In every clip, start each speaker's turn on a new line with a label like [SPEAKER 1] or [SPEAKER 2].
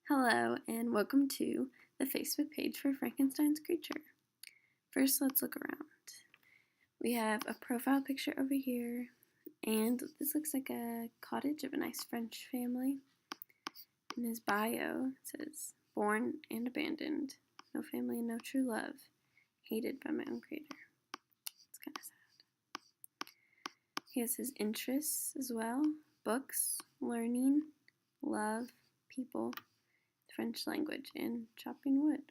[SPEAKER 1] Hello, and welcome to the Facebook page for Frankenstein's Creature. First, let's look around. We have a profile picture over here, and this looks like a cottage of a nice French family. In his bio, it says, born and abandoned, no family and no true love, hated by my own creator. It's kind of sad. He has his interests as well: books, learning, love, people, French language, and chopping wood.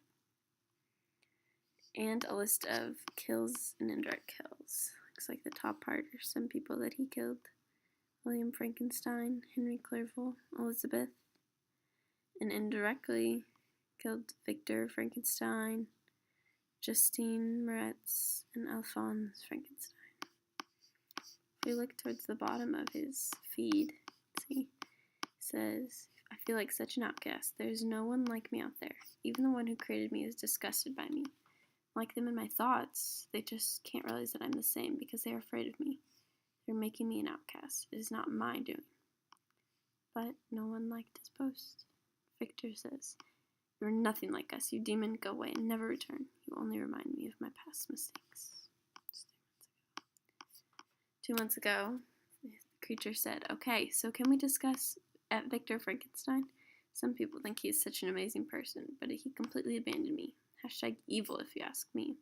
[SPEAKER 1] And a list of kills and indirect kills. Looks like the top part are some people that he killed: William Frankenstein, Henry Clerval, Elizabeth, and indirectly killed Victor Frankenstein, Justine Moretz, and Alphonse Frankenstein. If we look towards the bottom of his feed, see, it says, I feel like such an outcast. There's no one like me out there. Even the one who created me is disgusted by me. Like them in my thoughts, they just can't realize that I'm the same because they are afraid of me. They're making me an outcast. It is not my doing. But no one liked his post. Victor says, You are nothing like us. You demon, go away and never return. You only remind me of my past mistakes. 2 months ago, the creature said, Okay, so can we discuss at Victor Frankenstein? Some people think he is such an amazing person, but he completely abandoned me. #evil if you ask me.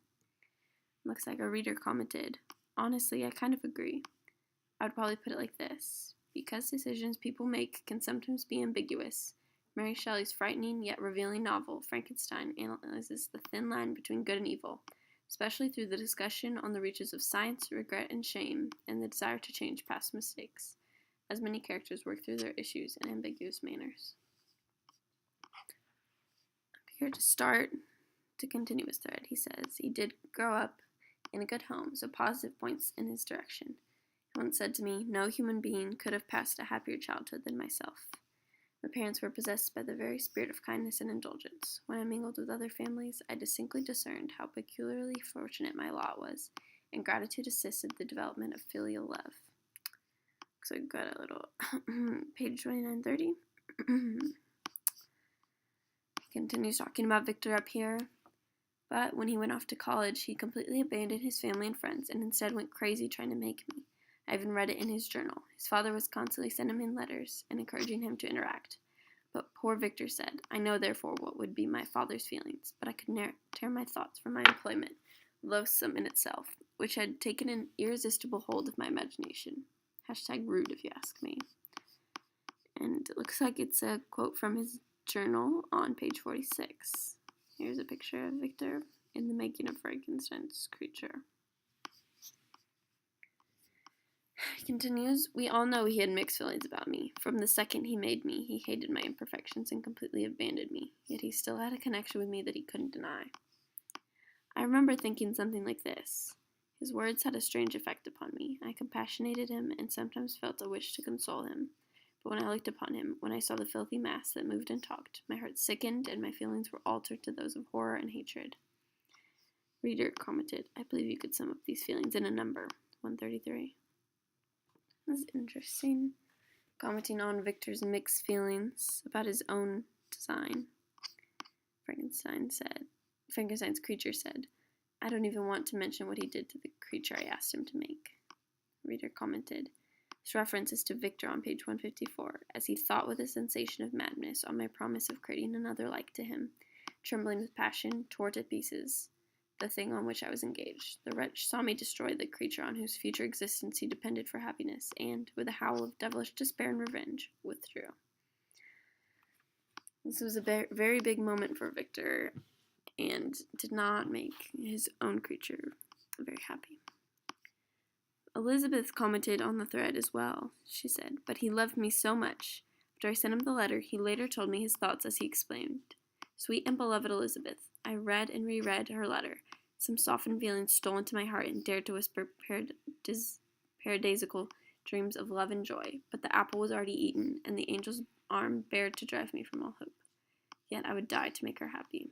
[SPEAKER 1] Looks like a reader commented, Honestly, I kind of agree. I would probably put it like this. Because decisions people make can sometimes be ambiguous, Mary Shelley's frightening yet revealing novel, Frankenstein, analyzes the thin line between good and evil, especially through the discussion on the reaches of science, regret, and shame, and the desire to change past mistakes, as many characters work through their issues in ambiguous manners. Here to continue his thread, he says, he did grow up in a good home, so positive points in his direction. He once said to me, No human being could have passed a happier childhood than myself. My parents were possessed by the very spirit of kindness and indulgence. When I mingled with other families, I distinctly discerned how peculiarly fortunate my lot was, and gratitude assisted the development of filial love. So I've got a little page 2930. He continues talking about Victor up here. But when he went off to college, he completely abandoned his family and friends and instead went crazy trying to make me. I even read it in his journal. His father was constantly sending him letters and encouraging him to interact. But poor Victor said, I know therefore what would be my father's feelings, but I could tear my thoughts from my employment, loathsome in itself, which had taken an irresistible hold of my imagination. #rude if you ask me. And it looks like it's a quote from his journal on page 46. Here's a picture of Victor in the making of Frankenstein's Creature. He continues, We all know he had mixed feelings about me. From the second he made me, he hated my imperfections and completely abandoned me, yet he still had a connection with me that he couldn't deny. I remember thinking something like this. His words had a strange effect upon me. I compassionated him and sometimes felt a wish to console him. But when I looked upon him, when I saw the filthy mass that moved and talked, my heart sickened and my feelings were altered to those of horror and hatred. Reader commented, I believe you could sum up these feelings in a number, 133. This is interesting. Commenting on Victor's mixed feelings about his own design. Frankenstein's Creature said, I don't even want to mention what he did to the creature I asked him to make. Reader commented, This reference is to Victor on page 154, as he thought with a sensation of madness on my promise of creating another like to him, trembling with passion, tore to pieces the thing on which I was engaged. The wretch saw me destroy the creature on whose future existence he depended for happiness, and, with a howl of devilish despair and revenge, withdrew. This was a very big moment for Victor, and did not make his own creature very happy. Elizabeth commented on the thread as well. She said, But he loved me so much. After I sent him the letter, he later told me his thoughts as he explained, Sweet and beloved Elizabeth, I read and reread her letter. Some softened feelings stole into my heart and dared to whisper paradisical dreams of love and joy. But the apple was already eaten, and the angel's arm bared to drive me from all hope. Yet I would die to make her happy.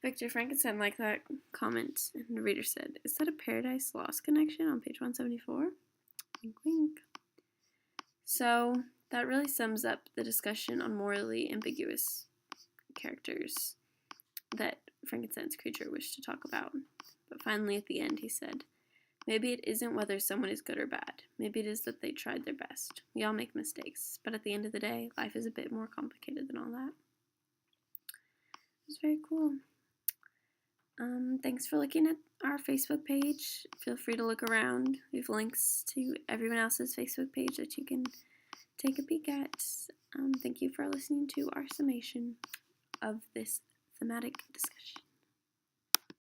[SPEAKER 1] Victor Frankenstein liked that comment, and the reader said, Is that a Paradise Lost connection on page 174? Wink, wink. So that really sums up the discussion on morally ambiguous characters that Frankenstein's creature wished to talk about. But finally, at the end, he said, "Maybe it isn't whether someone is good or bad. Maybe it is that they tried their best. We all make mistakes, but at the end of the day, life is a bit more complicated than all that." It was very cool. Thanks for looking at our Facebook page. Feel free to look around. We have links to everyone else's Facebook page that you can take a peek at. Thank you for listening to our summation of this thematic discussion.